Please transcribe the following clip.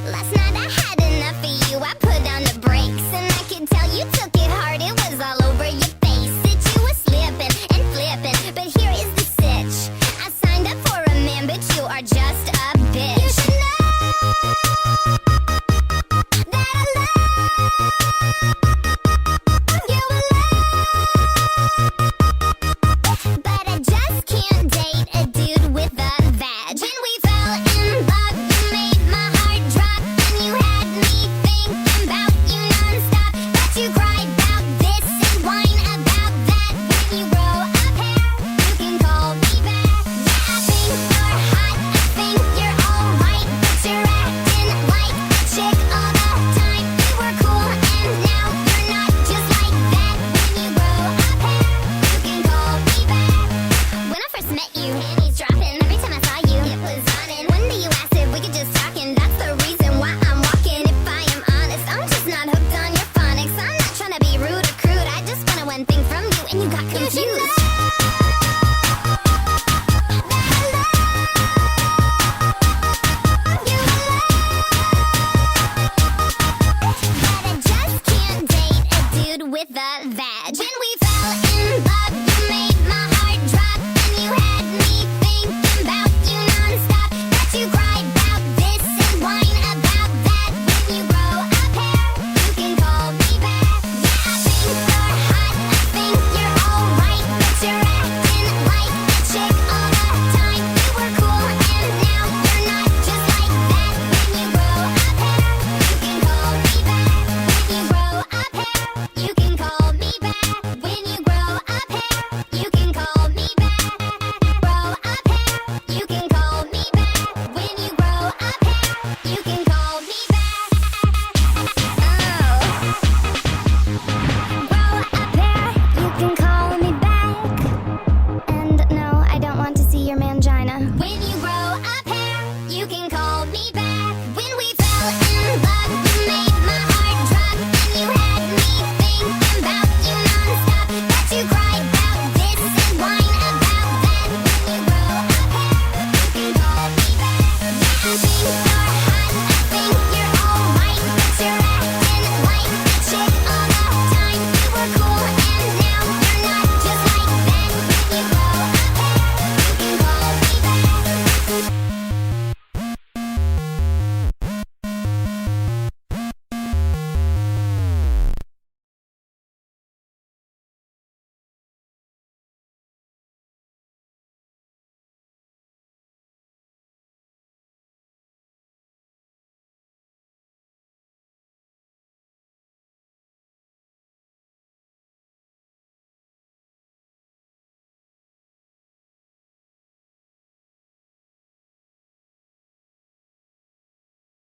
Last night I had enough of you. I put down the brakes, and I could tell you took it hard. It was all over your face. That you were slipping and flipping. But here is the sitch. I signed up for a man, but you are just a bitch. You should know that I love you a lot. But I just can't date a dude with a vag. When we fell in love, you made my heart drop, and you had me thinking about you nonstop. But you cry about this and whine about that. When you grow up hair, you can call me back. Yeah, I think you're hot, I think you're alright, but you're acting like a chick all the time. You were cool and now you're not just like that. When you grow up hair, you can call me back. When I first met you,